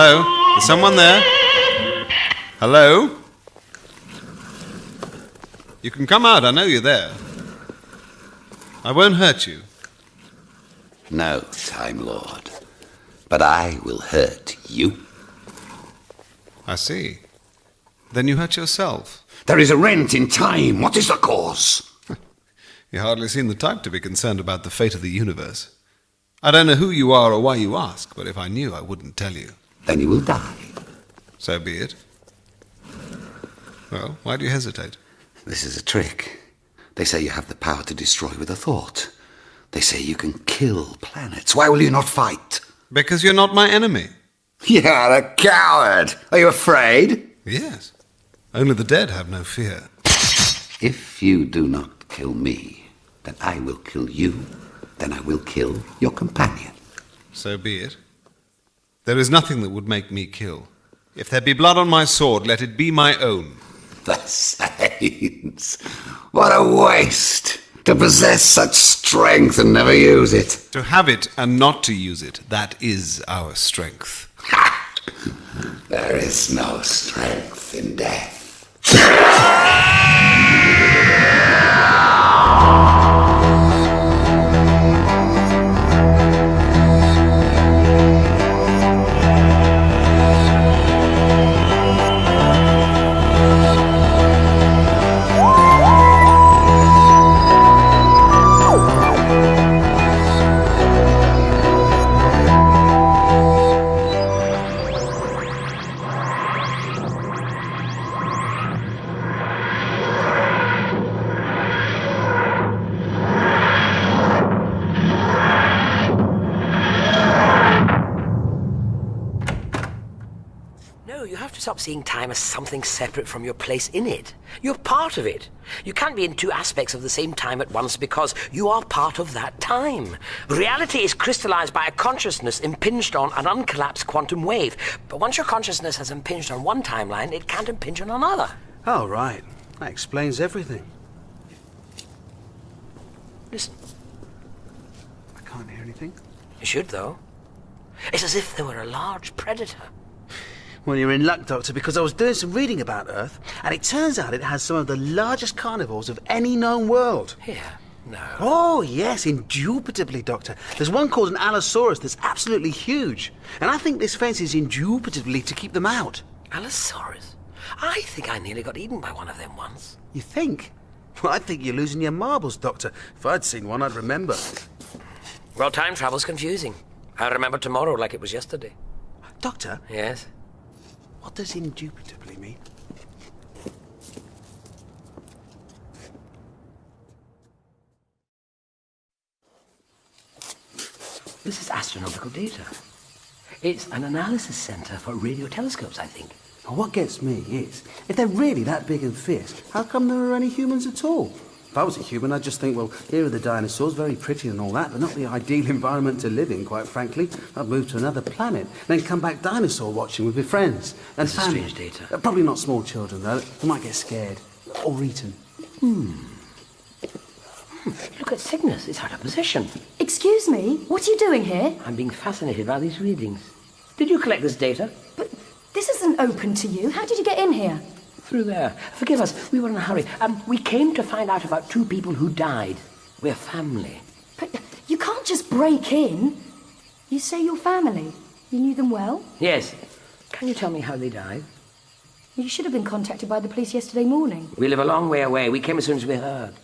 Hello? Is someone there? Hello? You can come out, I know you're there. I won't hurt you. No, Time Lord. But I will hurt you. I see. Then you hurt yourself. There is a rent in time. What is the cause? You hardly seem the type to be concerned about the fate of the universe. I don't know who you are or why you ask, but if I knew, I wouldn't tell you. Then you will die. So be it. Well, why do you hesitate? This is a trick. They say you have the power to destroy with a thought. They say you can kill planets. Why will you not fight? Because you're not my enemy. You're a coward. Are you afraid? Yes. Only the dead have no fear. If you do not kill me, then I will kill you. Then I will kill your companion. So be it. There is nothing that would make me kill. If there be blood on my sword, let it be my own. The saints! What a waste! To possess such strength and never use it. To have it and not to use it, that is our strength. There is no strength in death. Stop seeing time as something separate from your place in it. You're part of it. You can't be in two aspects of the same time at once because you are part of that time. Reality is crystallized by a consciousness impinged on an uncollapsed quantum wave. But once your consciousness has impinged on one timeline, it can't impinge on another. Oh, right. That explains everything. Listen. I can't hear anything. You should, though. It's as if there were a large predator. Well, you're in luck, Doctor, because I was doing some reading about Earth, and it turns out it has some of the largest carnivores of any known world. Here? No. Oh, yes, indubitably, Doctor. There's one called an Allosaurus that's absolutely huge, and I think this fence is indubitably to keep them out. Allosaurus? I think I nearly got eaten by one of them once. You think? Well, I think you're losing your marbles, Doctor. If I'd seen one, I'd remember. Well, time travel's confusing. I remember tomorrow like it was yesterday. Doctor? Yes? What does indubitably mean? This is astronomical data. It's an analysis center for radio telescopes, I think. Well, what gets me is, if they're really that big and fierce, how come there are any humans at all? If I was a human, I'd just think, well, here are the dinosaurs, very pretty and all that, but not the ideal environment to live in, quite frankly. I'd move to another planet, then come back dinosaur watching with my friends. And That's strange data. Probably not small children, though. They might get scared. Or eaten. Look at Cygnus. It's out of position. Excuse me? What are you doing here? I'm being fascinated by these readings. Did you collect this data? But this isn't open to you. How did you get in here? Through there. Forgive us, we were in a hurry. We came to find out about two people who died. We're family. But you can't just break in. You say you're family. You knew them well? Yes. Can you tell me how they died? You should have been contacted by the police yesterday morning. We live a long way away. We came as soon as we heard.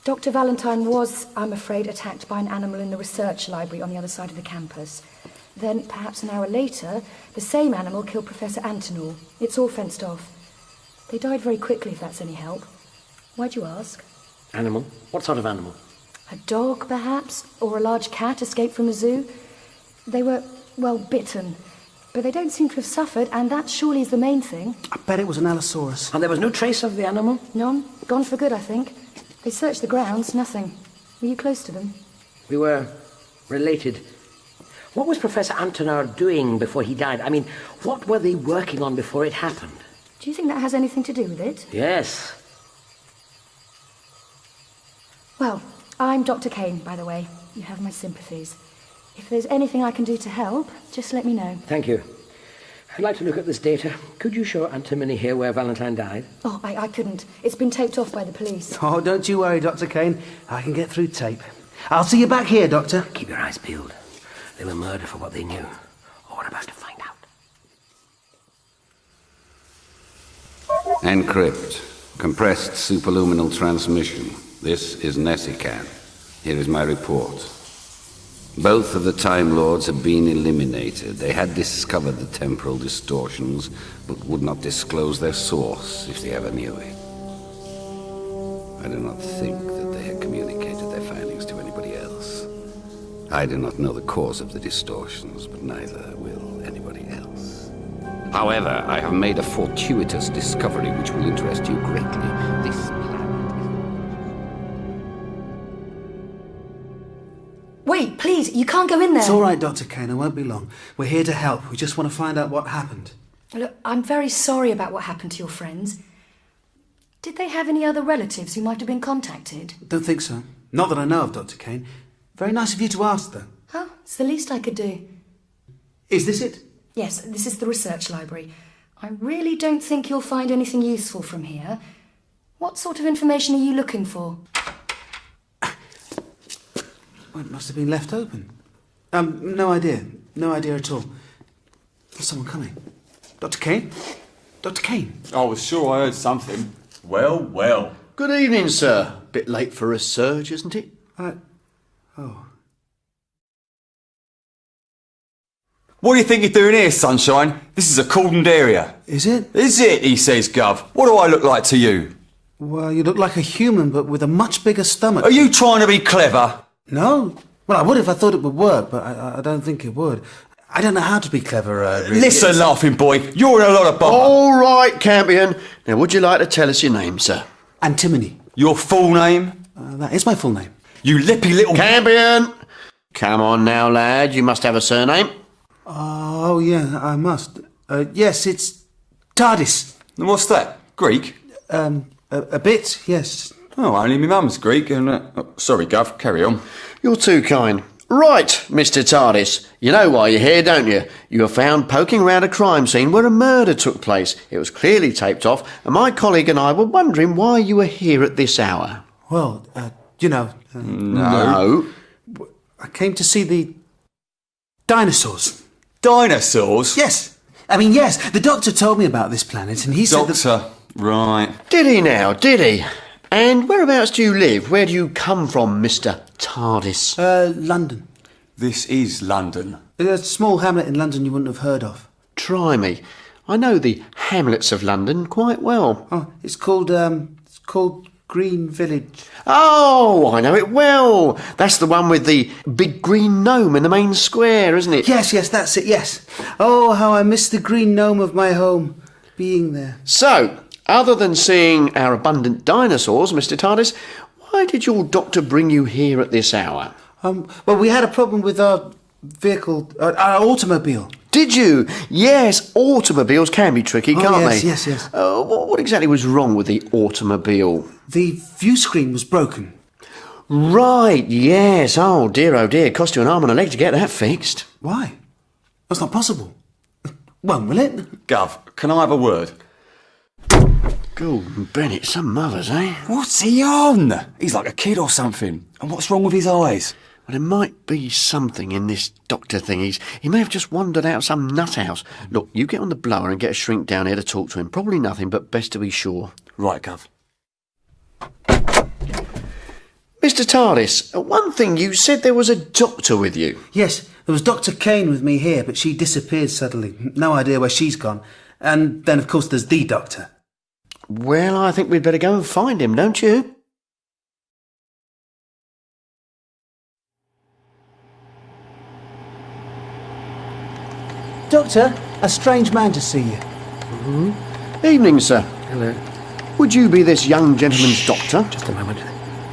Dr. Valentine was, I'm afraid, attacked by an animal in the research library on the other side of the campus. Then, perhaps an hour later, the same animal killed Professor Antonov. It's all fenced off. They died very quickly, if that's any help. Why'd you ask? Animal? What sort of animal? A dog, perhaps? Or a large cat escaped from a zoo? They were, well, bitten. But they don't seem to have suffered, and that surely is the main thing. I bet it was an Allosaurus. And there was no trace of the animal? None. Gone for good, I think. They searched the grounds, nothing. Were you close to them? We were related. What was Professor Antonov doing before he died? I mean, what were they working on before it happened? Do you think that has anything to do with it? Yes. Well, I'm Dr. Kane, by the way. You have my sympathies. If there's anything I can do to help, just let me know. Thank you. I'd like to look at this data. Could you show Antimony here where Valentine died? Oh, I couldn't. It's been taped off by the police. Oh, don't you worry, Dr. Kane. I can get through tape. I'll see you back here, Doctor. Keep your eyes peeled. They were murdered for what they knew. Or were about to find out. Encrypt. Compressed superluminal transmission. This is Nessican. Here is my report. Both of the Time Lords have been eliminated. They had discovered the temporal distortions, but would not disclose their source if they ever knew it. I do not think that they had communicated their findings to anybody else. I do not know the cause of the distortions, but neither will anybody else. However, I have made a fortuitous discovery which will interest you greatly. This Wait, please, you can't go in there. It's all right, Dr. Kane. I won't be long. We're here to help. We just want to find out what happened. Look, I'm very sorry about what happened to your friends. Did they have any other relatives who might have been contacted? Don't think so. Not that I know of, Dr. Kane. Very nice of you to ask, though. Oh, it's the least I could do. Is this it? Yes, this is the research library. I really don't think you'll find anything useful from here. What sort of information are you looking for? Well, it must have been left open. No idea. No idea at all. There's someone coming. Dr. Kane? Dr. Kane? I was sure I heard something. Well, well. Good evening, sir. Bit late for a surge, isn't it? Oh. What do you think you're doing here, Sunshine? This is a cordoned area. Is it? Is it, he says, Gov. What do I look like to you? Well, you look like a human, but with a much bigger stomach. Are you trying to be clever? No. Well, I would if I thought it would work, but I don't think it would. I don't know how to be clever, really. Listen, laughing boy, you're in a lot of bother. All right, Campion. Now, would you like to tell us your name, sir? Antimony. Your full name? That is my full name. You lippy little... Campion! Come on now, lad. You must have a surname. Oh, yeah, I must. Yes, it's TARDIS. What's that? Greek? A bit, yes. Oh, only my mum's Greek and... sorry, Gov, carry on. You're too kind. Right, Mr. TARDIS. You know why you're here, don't you? You were found poking around a crime scene where a murder took place. It was clearly taped off, and my colleague and I were wondering why you were here at this hour. Well, you know... No. I came to see the dinosaurs. Dinosaurs? Yes. I mean, yes, the doctor told me about this planet, and he said that... Doctor, right. Did he now, did he? And whereabouts do you live? Where do you come from, Mr. TARDIS? London. This is London. A small hamlet in London you wouldn't have heard of. Try me. I know the hamlets of London quite well. Oh, it's called Green Village. Oh, I know it well. That's the one with the big green gnome in the main square, isn't it? Yes, that's it, yes. Oh, how I miss the green gnome of my home, being there. So, other than seeing our abundant dinosaurs, Mr. TARDIS, why did your doctor bring you here at this hour? Well, we had a problem with our vehicle, our automobile. Did you? Yes, automobiles can be tricky, can't they? Yes. What exactly was wrong with the automobile? The view screen was broken. Right, yes. Oh dear. Cost you an arm and a leg to get that fixed. Why? That's not possible. Won't, will it? Gov, can I have a word? Gordon Bennett, some mothers, eh? What's he on? He's like a kid or something. And what's wrong with his eyes? Well, there might be something in this doctor thing. He may have just wandered out of some nut house. Look, you get on the blower and get a shrink down here to talk to him. Probably nothing, but best to be sure. Right, Gov. Mr. TARDIS, one thing, you said there was a doctor with you. Yes, there was Dr. Kane with me here, but she disappeared suddenly. No idea where she's gone. And then, of course, there's the doctor. Well, I think we'd better go and find him, don't you? Doctor, a strange man to see you. Evening, sir. Hello. Would you be this young gentleman's doctor? Just a moment.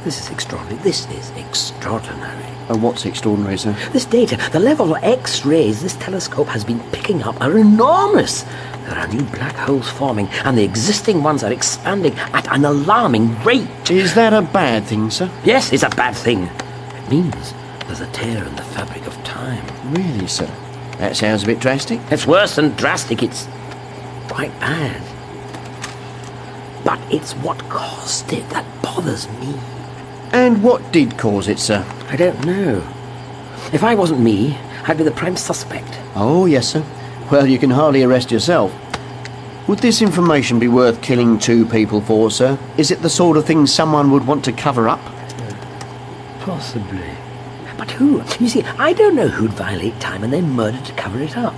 This is extraordinary. This is extraordinary. Oh, what's extraordinary, sir? This data, the level of X-rays this telescope has been picking up are enormous. There are new black holes forming, and the existing ones are expanding at an alarming rate. Is that a bad thing, sir? Yes, it's a bad thing. It means there's a tear in the fabric of time. Really, sir? That sounds a bit drastic. It's worse than drastic, it's quite bad. But it's what caused it that bothers me. And what did cause it, sir? I don't know. If I wasn't me, I'd be the prime suspect. Oh, yes, sir. Well, you can hardly arrest yourself. Would this information be worth killing 2 people for, sir? Is it the sort of thing someone would want to cover up? Possibly. But who? You see, I don't know who'd violate time and then murder to cover it up.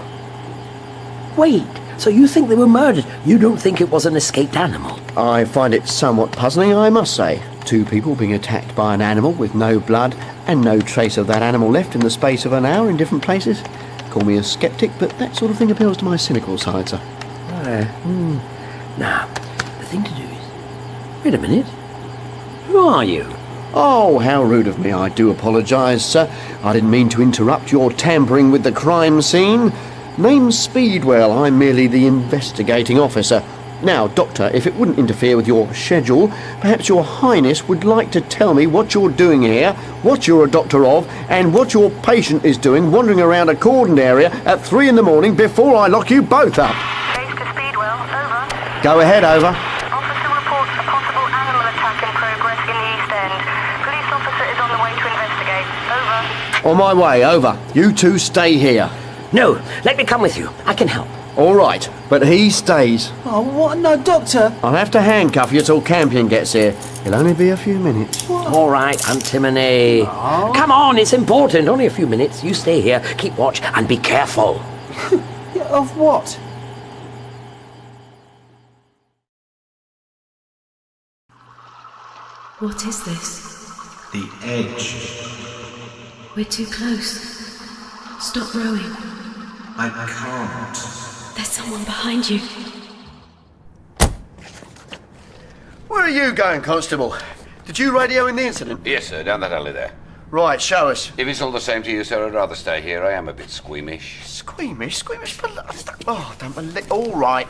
Wait, so you think they were murdered? You don't think it was an escaped animal? I find it somewhat puzzling, I must say. 2 people being attacked by an animal with no blood and no trace of that animal left in the space of an hour in different places. Call me a sceptic, but that sort of thing appeals to my cynical side, sir. Now, the thing to do is... Wait a minute. Who are you? Oh, how rude of me. I do apologise, sir. I didn't mean to interrupt your tampering with the crime scene. Name's Speedwell. I'm merely the investigating officer. Now, Doctor, if it wouldn't interfere with your schedule, perhaps your Highness would like to tell me what you're doing here, what you're a doctor of, and what your patient is doing wandering around a cordoned area at 3 in the morning before I lock you both up. Base to Speedwell, over. Go ahead, over. Officer reports a possible animal attack in progress in the East End. Police officer is on the way to investigate. Over. On my way, over. You 2 stay here. No, let me come with you. I can help. All right, but he stays. Oh, what? No, Doctor. I'll have to handcuff you till Campion gets here. It'll only be a few minutes. All right, Antimony. Come on, it's important. Only a few minutes. You stay here, keep watch, and be careful. Of what? What is this? The edge. We're too close. Stop rowing. I can't. There's someone behind you. Where are you going, Constable? Did you radio in the incident? Yes, sir, down that alley there. Right, show us. If it's all the same to you, sir, I'd rather stay here. I am a bit squeamish. Squeamish? Squeamish? Oh, don't believe... All right.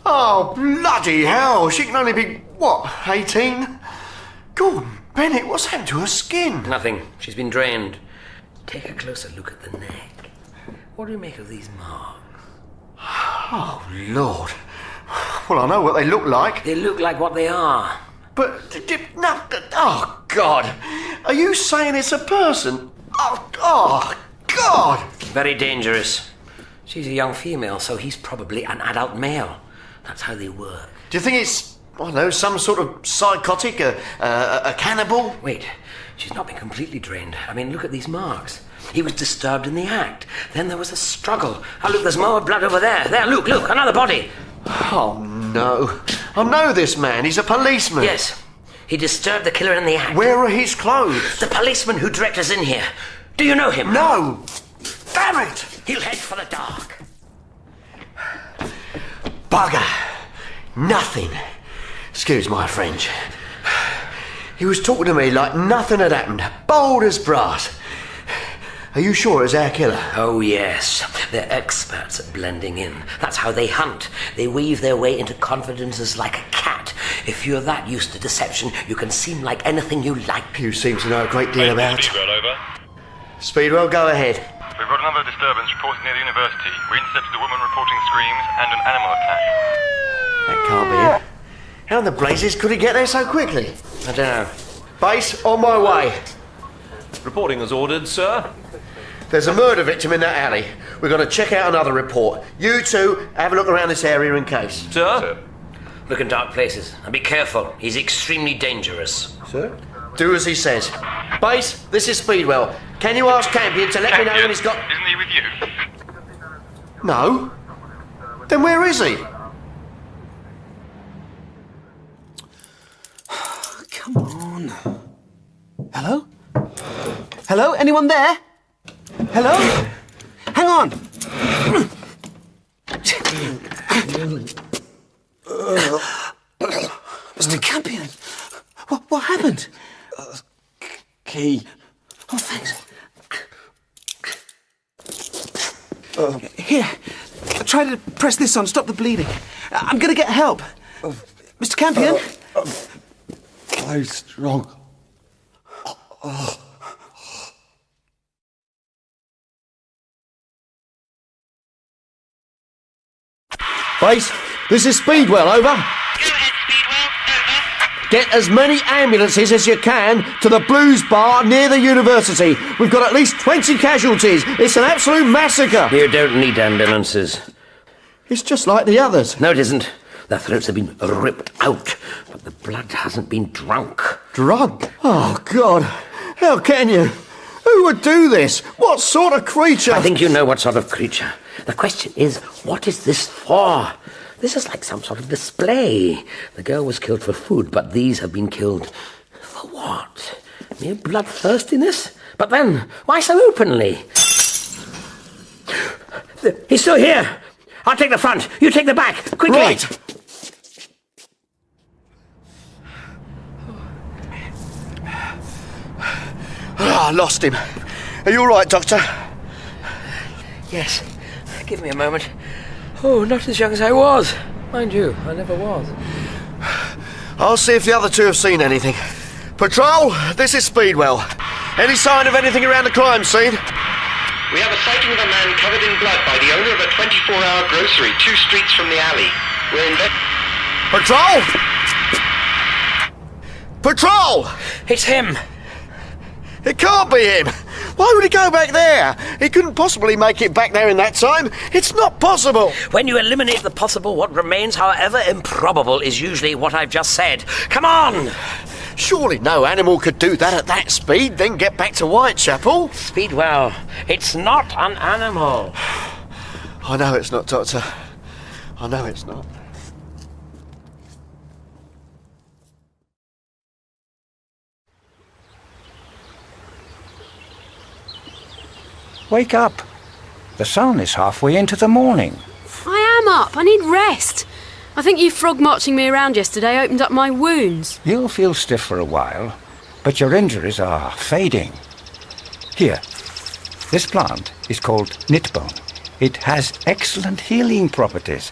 Oh, bloody hell. She can only be, what, 18? Gordon Bennett, what's happened to her skin? Nothing. She's been drained. Take a closer look at the neck. What do you make of these marks? Oh, Lord. Well, I know what they look like. They look like what they are. But, no, oh, God. Are you saying it's a person? Oh, God. Very dangerous. She's a young female, so he's probably an adult male. That's how they work. Do you think it's, I don't know, some sort of psychotic, a cannibal? Wait, she's not been completely drained. I mean, look at these marks. He was disturbed in the act. Then there was a struggle. Oh, look, there's more blood over there. There, look, another body. Oh, no. I know this man. He's a policeman. Yes. He disturbed the killer in the act. Where are his clothes? The policeman who directed us in here. Do you know him? No. Damn it. He'll head for the dark. Bugger. Nothing. Excuse my French. He was talking to me like nothing had happened. Bold as brass. Are you sure it was our killer? Oh, yes. They're experts at blending in. That's how they hunt. They weave their way into confidences like a cat. If you're that used to deception, you can seem like anything you like. You seem to know a great deal about... Speedwell, over. Speedwell, go ahead. We've got another disturbance reported near the university. We intercepted a woman reporting screams and an animal attack. That can't be it. How in the blazes could he get there so quickly? I don't know. Base, on my way. Reporting as ordered, sir. There's a murder victim in that alley. We've got to check out another report. You two, have a look around this area in case. Sir? Look in dark places and be careful. He's extremely dangerous. Sir? Do as he says. Base, this is Speedwell. Can you ask Campion to let me know when he's got... Isn't he with you? No. Then where is he? Come on. Hello? Hello? Anyone there? Hello? Hang on! Mr. Campion! What happened? Key. Oh, thanks. Here, try to press this on, stop the bleeding. I'm gonna get help. Mr. Campion? very strong. Base, this is Speedwell, over. Go ahead, Speedwell, over. Get as many ambulances as you can to the Blues Bar near the university. We've got at least 20 casualties. It's an absolute massacre. You don't need ambulances. It's just like the others. No, it isn't. Their throats have been ripped out, but the blood hasn't been drunk. Drug? Oh, God. How can you? Who would do this? What sort of creature? I think you know what sort of creature. The question is, what is this for? This is like some sort of display. The girl was killed for food, but these have been killed for what? Mere bloodthirstiness? But then, why so openly? He's still here. I'll take the front. You take the back. Quickly. Right. I lost him. Are you all right, Doctor? Yes. Give me a moment. Oh, not as young as I was. Mind you, I never was. I'll see if the other two have seen anything. Patrol, this is Speedwell. Any sign of anything around the crime scene? We have a sighting of a man covered in blood by the owner of a 24-hour grocery 2 streets from the alley. We're in bed. Patrol! Patrol! It's him. It can't be him. Why would he go back there? He couldn't possibly make it back there in that time. It's not possible. When you eliminate the possible, what remains, however improbable, is usually what I've just said. Come on! Surely no animal could do that at that speed, then get back to Whitechapel. Speedwell, it's not an animal. I know it's not, Doctor. I know it's not. Wake up. The sun is halfway into the morning. I am up. I need rest. I think you frog marching me around yesterday opened up my wounds. You'll feel stiff for a while, but your injuries are fading. Here, this plant is called knitbone. It has excellent healing properties.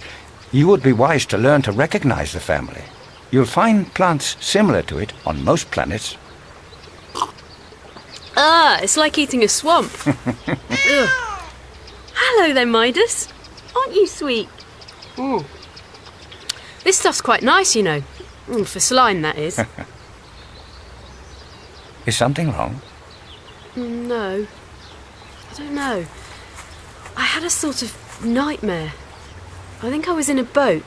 You would be wise to learn to recognize the family. You'll find plants similar to it on most planets. It's like eating a swamp. Ugh. Hello there, Midas. Aren't you sweet? This stuff's quite nice, you know. For slime, that is. Is something wrong? No. I don't know. I had a sort of nightmare. I think I was in a boat,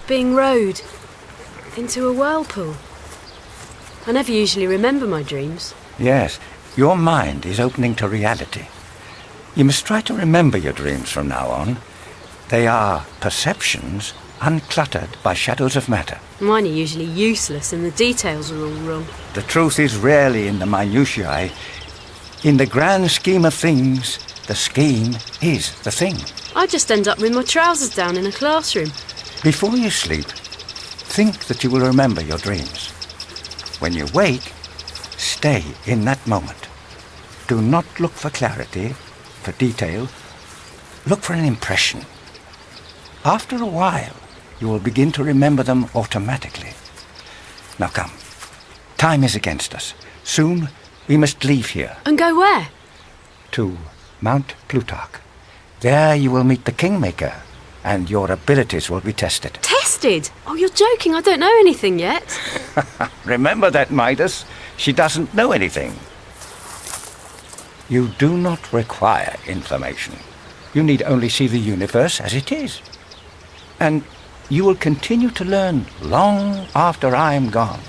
being rowed into a whirlpool. I never usually remember my dreams. Yes, your mind is opening to reality. You must try to remember your dreams from now on. They are perceptions uncluttered by shadows of matter. Mine are usually useless and the details are all wrong. The truth is rarely in the minutiae. In the grand scheme of things, the scheme is the thing. I just end up with my trousers down in a classroom. Before you sleep, think that you will remember your dreams. When you wake, stay in that moment. Do not look for clarity, for detail. Look for an impression. After a while, you will begin to remember them automatically. Now come. Time is against us. Soon we must leave here. And go where? To Mount Plutarch. There you will meet the Kingmaker, and your abilities will be tested. Tested? Oh, you're joking. I don't know anything yet. Remember that, Midas. She doesn't know anything. You do not require information. You need only see the universe as it is. And you will continue to learn long after I am gone.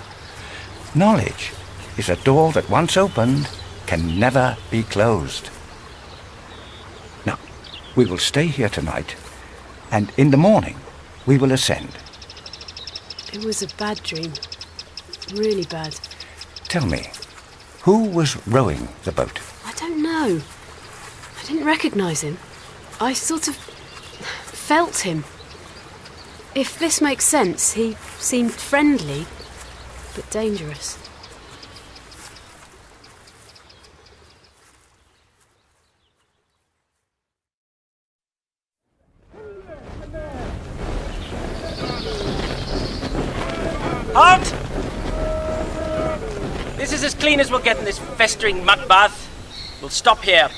Knowledge is a door that once opened can never be closed. Now, we will stay here tonight, and in the morning we will ascend. It was a bad dream. Really bad. Tell me, who was rowing the boat? I don't know. I didn't recognize him. I sort of felt him. If this makes sense, he seemed friendly, but dangerous. Halt! This is as clean as we'll get in this festering mud bath. We'll stop here.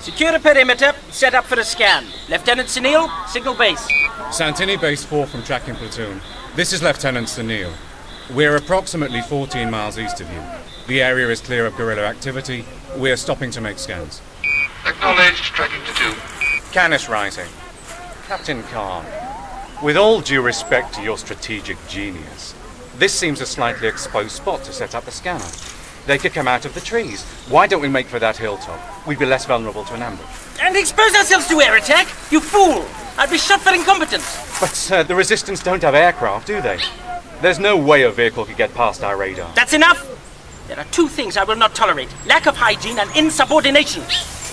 Secure a perimeter, set up for a scan. Lieutenant Sunil, signal base. Santini Base 4 from tracking platoon. This is Lieutenant Sunil. We're approximately 14 miles east of you. The area is clear of guerrilla activity. We're stopping to make scans. Acknowledged, tracking to 2. Canis rising. Captain Khan, with all due respect to your strategic genius, this seems a slightly exposed spot to set up a scanner. They could come out of the trees. Why don't we make for that hilltop? We'd be less vulnerable to an ambush. And expose ourselves to air attack? You fool! I'd be shot for incompetence. But, sir, the Resistance don't have aircraft, do they? There's no way a vehicle could get past our radar. That's enough! There are 2 things I will not tolerate. Lack of hygiene and insubordination.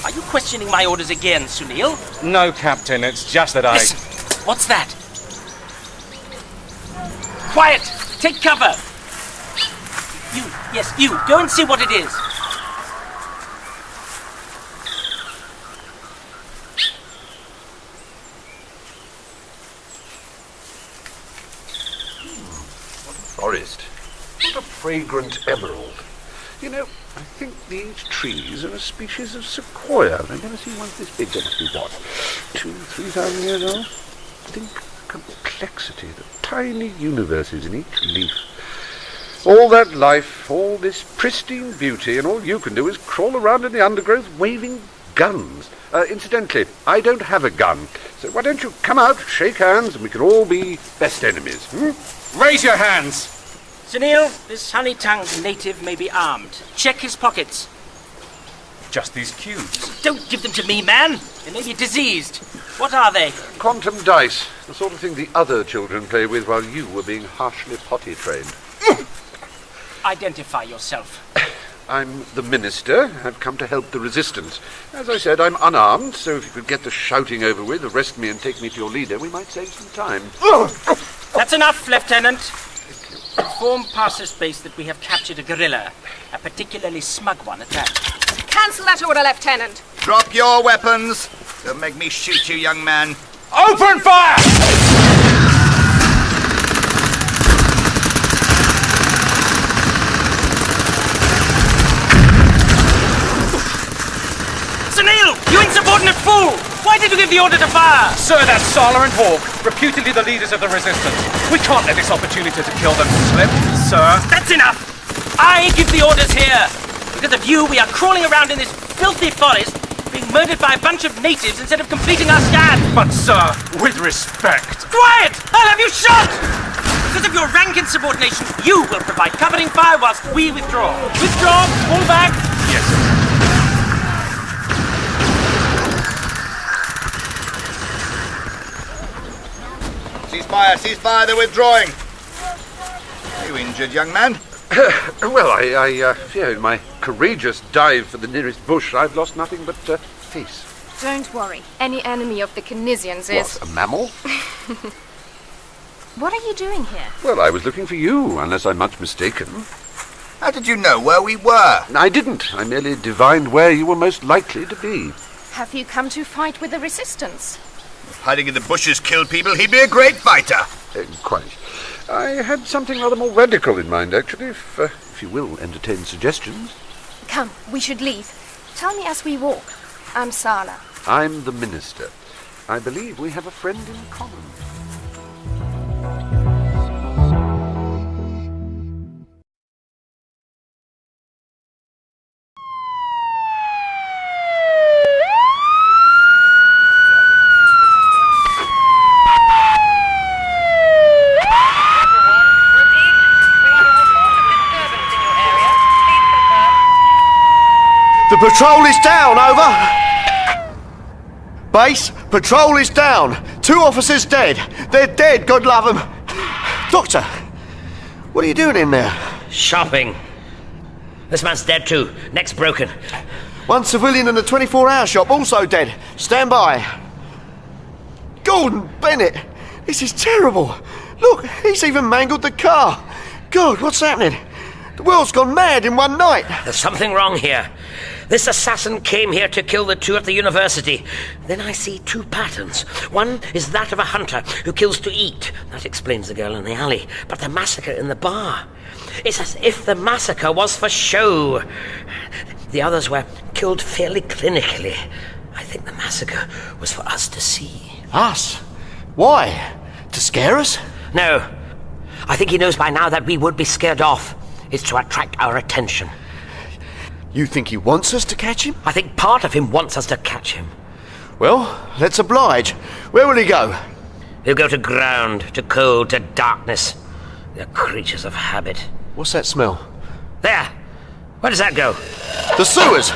Are you questioning my orders again, Sunil? No, Captain, it's just that Listen, what's that? Quiet! Take cover! You, go and see what it is. Forest. What a fragrant emerald. You know, I think these trees are a species of sequoia. I've never seen one this big. They must be what? 2,000-3,000 years old? Think complexity, the tiny universes in each leaf. All that life, all this pristine beauty, and all you can do is crawl around in the undergrowth waving guns. Incidentally, I don't have a gun, so why don't you come out, shake hands, and we can all be best enemies, Raise your hands! Sunil, this honey-tongued native may be armed. Check his pockets. Just these cubes. Don't give them to me, man! They may be diseased. What are they? Quantum dice, the sort of thing the other children play with while you were being harshly potty trained. Identify yourself. I'm the Minister. I've come to help the Resistance. As I said, I'm unarmed, so if you could get the shouting over with, arrest me and take me to your leader, we might save some time. That's enough, Lieutenant. Inform Parser Space that we have captured a guerrilla, a particularly smug one at that. Cancel that order, Lieutenant. Drop your weapons. Don't make me shoot you, young man. Open fire! Sunil, you insubordinate fool! Why did you give the order to fire? Sir, that's Sala and Hawk, reputedly the leaders of the Resistance. We can't let this opportunity to kill them slip, sir. That's enough! I give the orders here. Because of you, we are crawling around in this filthy forest, being murdered by a bunch of natives instead of completing our scan. But, sir, with respect. Quiet! I'll have you shot! Because of your rank insubordination, you will provide covering fire whilst we withdraw. Withdraw! Fall back! Yes, sir. Cease fire, they're withdrawing. Are you injured, young man? Well, I fear in my courageous dive for the nearest bush, I've lost nothing but face. Don't worry. Any enemy of the Canisians is... What, a mammal? What are you doing here? Well, I was looking for you, unless I'm much mistaken. How did you know where we were? I didn't. I merely divined where you were most likely to be. Have you come to fight with the Resistance? If hiding in the bushes killed people, he'd be a great fighter. Quite. I had something rather more radical in mind, actually, if you will entertain suggestions. Come, we should leave. Tell me as we walk. I'm Sala. I'm the Minister. I believe we have a friend in common. The patrol is down, over. Base, patrol is down. 2 officers dead. They're dead, God love them. Doctor, what are you doing in there? Shopping. This man's dead too. Neck's broken. 1 civilian in the 24-hour shop, also dead. Stand by. Gordon Bennett, this is terrible. Look, he's even mangled the car. God, what's happening? The world's gone mad in one night. There's something wrong here. This assassin came here to kill the two at the university. Then I see two patterns. One is that of a hunter who kills to eat. That explains the girl in the alley. But the massacre in the bar, it's as if the massacre was for show. The others were killed fairly clinically. I think the massacre was for us to see. Us? Why? To scare us? No. I think he knows by now that we would be scared off. It's to attract our attention. You think he wants us to catch him? I think part of him wants us to catch him. Well, let's oblige. Where will he go? He'll go to ground, to cold, to darkness. They're creatures of habit. What's that smell? There! Where does that go? The sewers!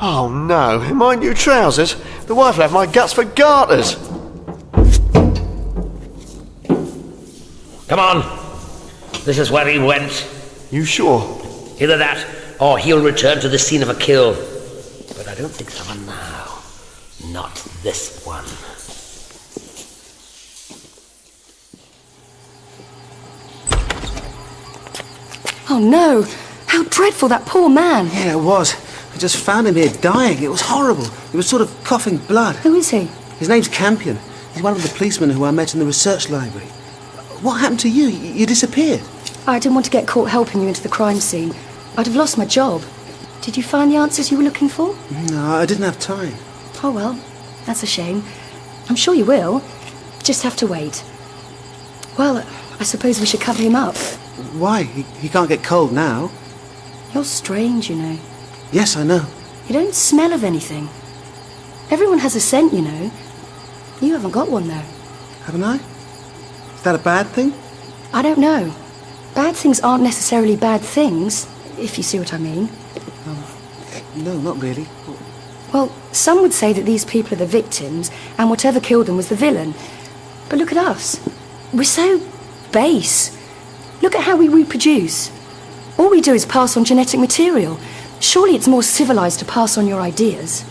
Oh no, in my new trousers, the wife will have my guts for garters. Come on. This is where he went. You sure? Either that, or he'll return to the scene of a kill. But I don't think so for now. Not this one. Oh no! How dreadful, that poor man! Yeah, it was. I just found him here dying. It was horrible. He was sort of coughing blood. Who is he? His name's Campion. He's one of the policemen who I met in the research library. What happened to you? You disappeared. I didn't want to get caught helping you into the crime scene. I'd have lost my job. Did you find the answers you were looking for? No, I didn't have time. Oh well, that's a shame. I'm sure you will. Just have to wait. Well, I suppose we should cover him up. Why? He can't get cold now. You're strange, you know. Yes, I know. You don't smell of anything. Everyone has a scent, you know. You haven't got one, though. Haven't I? Is that a bad thing? I don't know. Bad things aren't necessarily bad things, if you see what I mean. No, not really. Well, some would say that these people are the victims, and whatever killed them was the villain. But look at us. We're so base. Look at how we reproduce. All we do is pass on genetic material. Surely it's more civilized to pass on your ideas.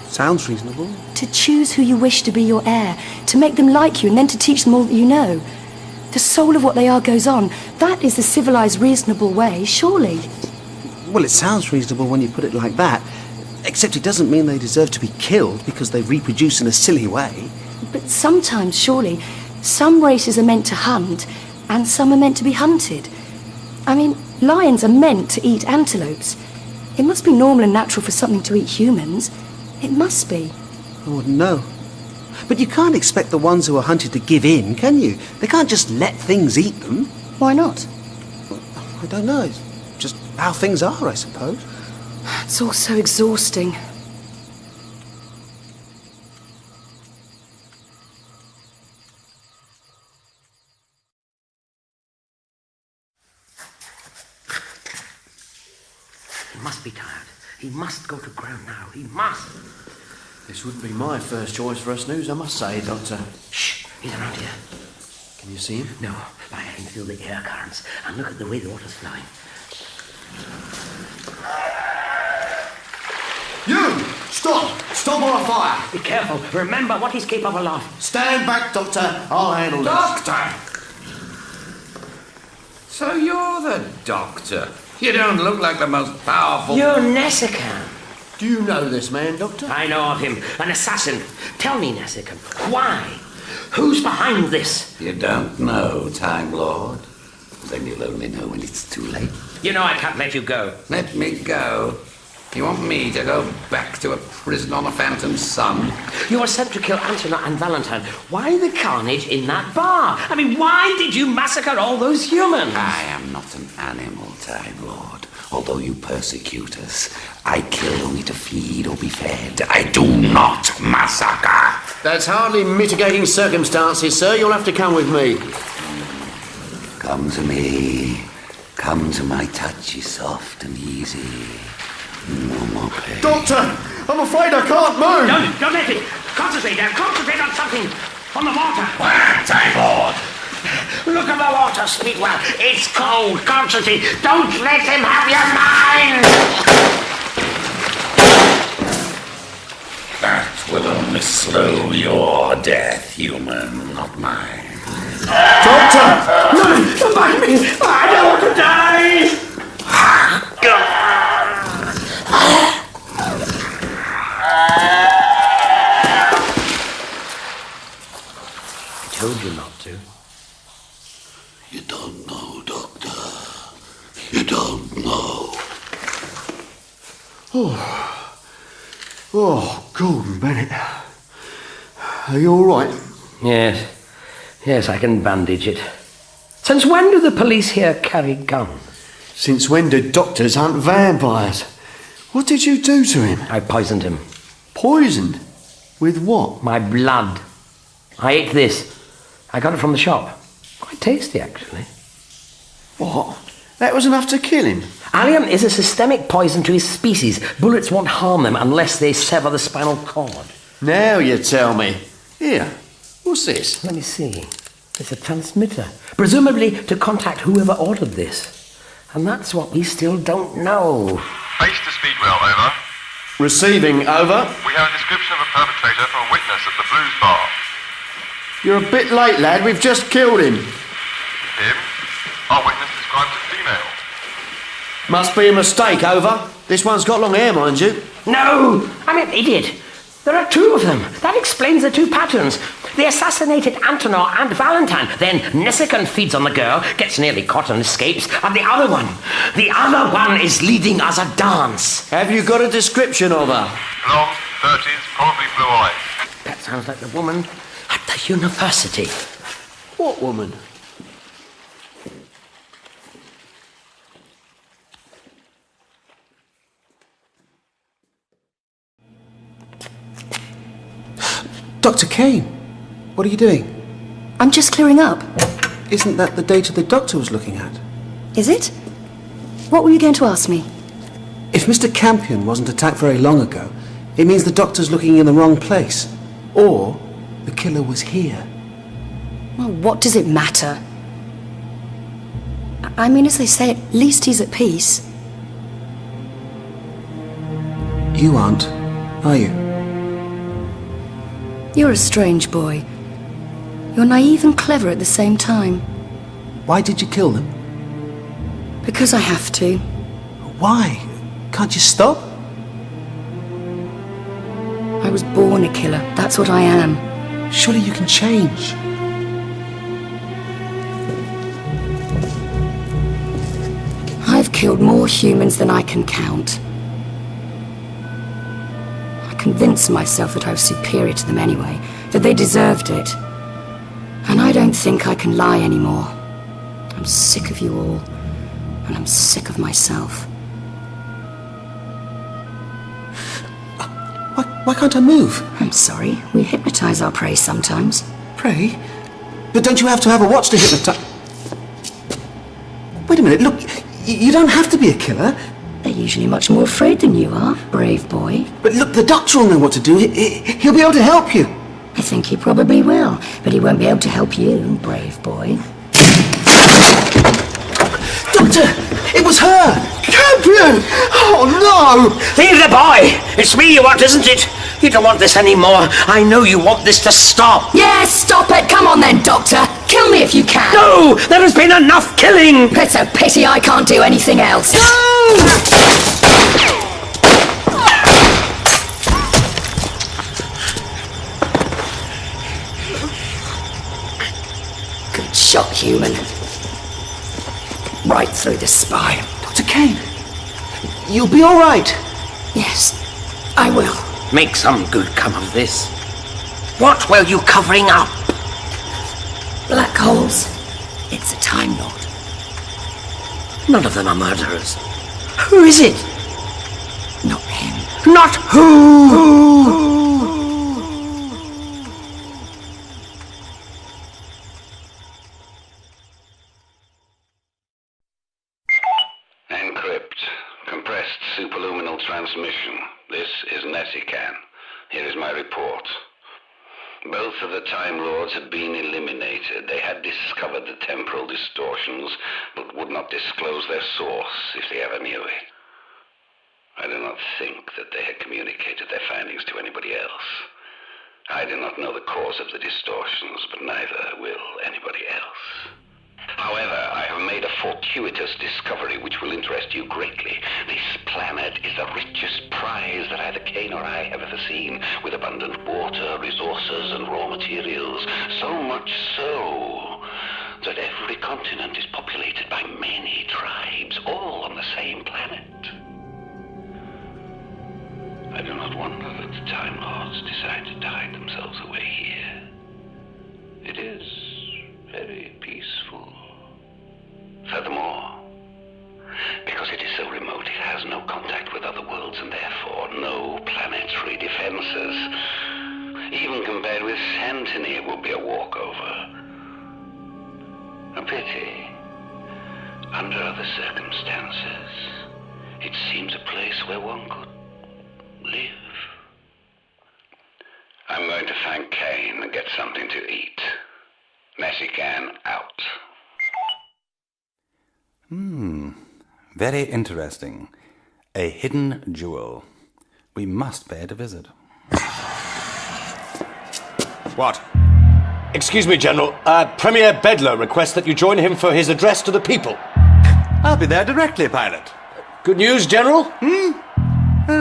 Sounds reasonable. To choose who you wish to be your heir, to make them like you, and then to teach them all that you know. The soul of what they are goes on. That is the civilized, reasonable way, surely. Well, it sounds reasonable when you put it like that. Except it doesn't mean they deserve to be killed because they reproduce in a silly way. But sometimes, surely, some races are meant to hunt, and some are meant to be hunted. I mean, lions are meant to eat antelopes. It must be normal and natural for something to eat humans. It must be. I wouldn't know. But you can't expect the ones who are hunted to give in, can you? They can't just let things eat them. Why not? I don't know. It's just how things are, I suppose. It's all so exhausting. He must be tired. He must go to ground now. He must. This wouldn't be my first choice for a snooze, I must say, Doctor. Shh! He's around here. Can you see him? No, but I can feel the air currents. And look at the way the water's flowing. You! Stop! Stop or I'll fire! Be careful. Remember what he's capable of. Stand back, Doctor. I'll handle this. Doctor! So you're the doctor. You don't look like the most powerful... You're Nessican. Do you know this man, Doctor? I know of him. An assassin. Tell me, Nessican, why? Who's behind this? You don't know, Time Lord. Then you'll only know when it's too late. You know I can't let you go. Let me go? You want me to go back to a prison on a phantom sun? You were sent to kill Angela and Valentine. Why the carnage in that bar? I mean, why did you massacre all those humans? I am not an animal, Time Lord. Although you persecute us, I kill only to feed or be fed. I do not massacre. That's hardly mitigating circumstances, sir. You'll have to come with me. Come to me. Come to my touchy, soft and easy. No more pain. Doctor! I'm afraid I can't move! Don't let it! Concentrate now! Concentrate on something! On the water! Time Lord! Look at the water, Speedwell! It's cold! Concentrate! Don't let him have your mind! That will only slow your death, human, not mine. Doctor! No! Come back to me! I don't want to die! You don't know, Doctor. You don't know. Oh, Gordon Bennett. Are you all right? Yes, I can bandage it. Since when do the police here carry guns? Since when do doctors hunt vampires? What did you do to him? I poisoned him. Poisoned? With what? My blood. I ate this. I got it from the shop. Quite tasty, actually. What? That was enough to kill him? Allium is a systemic poison to his species. Bullets won't harm them unless they sever the spinal cord. Now you tell me. Here, what's this? Let me see. It's a transmitter. Presumably to contact whoever ordered this. And that's what we still don't know. Base to Speedwell, over. Receiving, over. We have a description of a perpetrator from a witness at the Blues Bar. You're a bit late, lad. We've just killed him. Him? Our witness describes a female. Must be a mistake, over. This one's got long hair, mind you. No! I'm an idiot. There are two of them. That explains the two patterns. They assassinated Antonov and Valentine. Then Nessican feeds on the girl, gets nearly caught and escapes. And the other one is leading us a dance. Have you got a description of her? Long, 30s, probably blue eyes. That sounds like the woman at the university. What woman? Dr. Kane, what are you doing? I'm just clearing up. Isn't that the data the doctor was looking at? Is it? What were you going to ask me? If Mr. Campion wasn't attacked very long ago, it means the doctor's looking in the wrong place. Or the killer was here. Well, what does it matter? I mean, as they say, at least he's at peace. You aren't, are you? You're a strange boy. You're naive and clever at the same time. Why did you kill them? Because I have to. Why? Can't you stop? I was born a killer. That's what I am. Surely you can change. I've killed more humans than I can count. I convinced myself that I was superior to them anyway, that they deserved it. And I don't think I can lie anymore. I'm sick of you all, and I'm sick of myself. Why can't I move? I'm sorry, we hypnotize our prey sometimes. Prey? But don't you have to have a watch to hypnotize? Wait a minute, look, you don't have to be a killer. They're usually much more afraid than you are, brave boy. But look, the doctor will know what to do. He'll be able to help you. I think he probably will, but he won't be able to help you, brave boy. Doctor, it was her! Campion! Oh no! Leave the boy! It's me you want, isn't it? You don't want this anymore. I know you want this to stop. Yes, stop it! Come on then, Doctor! Kill me if you can! No! There has been enough killing! It's a pity I can't do anything else. No! Good shot, human. Right through the spine. Dr. Kane, you'll be all right. Yes, I will. Make some good come of this. What were you covering up? Black holes. It's a Time Lord. None of them are murderers. Who is it? Not him. Not who? Encrypt. Compressed superluminal transmission. This is Nessican. Here is my report. Both of the Time Lords had been eliminated. They had discovered the temporal distortions, but would not disclose their source if they ever knew it. I do not think that they had communicated their findings to anybody else. I do not know the cause of the distortions, but neither will anybody else. However, I have made a fortuitous discovery which will interest you greatly. This planet is the richest prize that either Kane or I have ever seen, with abundant water, resources, and raw materials. So much so that every continent is populated by many tribes, all on the same planet. I do not wonder that the Time Lords decided to hide themselves away here. It is very peaceful. Furthermore, because it is so remote, it has no contact with other worlds and therefore no planetary defenses. Even compared with Santony, it would be a walkover. A pity. Under other circumstances, it seems a place where one could live. I'm going to thank Kane and get something to eat. Messican out. Very interesting. A hidden jewel. We must pay it a visit. What? Excuse me, General. Premier Bedler requests that you join him for his address to the people. I'll be there directly, pilot. Good news, General?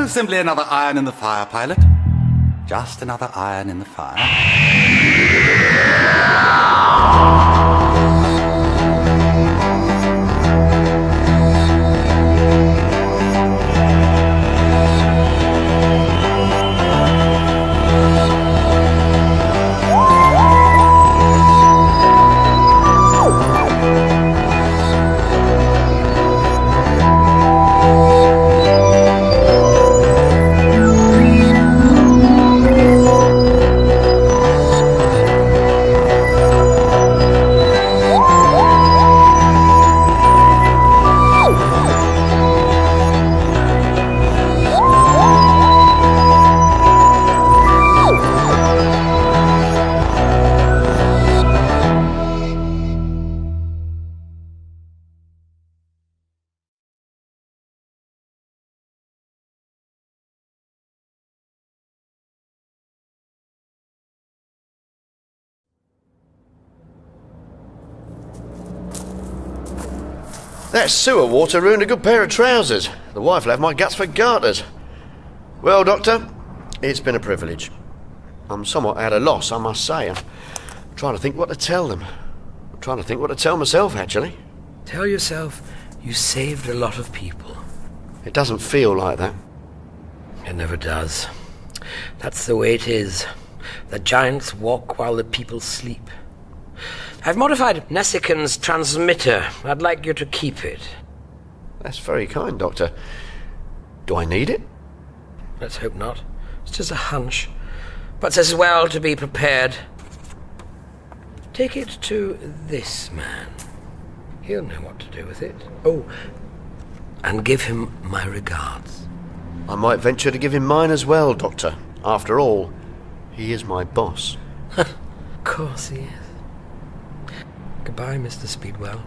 Simply another iron in the fire, pilot. Just another iron in the fire. That sewer water ruined a good pair of trousers. The wife left my guts for garters. Well, Doctor, it's been a privilege. I'm somewhat at a loss, I must say. I'm trying to think what to tell them. I'm trying to think what to tell myself, actually. Tell yourself you saved a lot of people. It doesn't feel like that. It never does. That's the way it is. The giants walk while the people sleep. I've modified Nessican's transmitter. I'd like you to keep it. That's very kind, Doctor. Do I need it? Let's hope not. It's just a hunch. But it's as well to be prepared. Take it to this man. He'll know what to do with it. Oh, and give him my regards. I might venture to give him mine as well, Doctor. After all, he is my boss. Of course he is. Goodbye, Mr. Speedwell.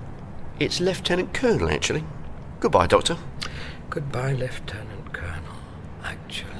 It's Lieutenant Colonel, actually. Goodbye, Doctor. Goodbye, Lieutenant Colonel, actually.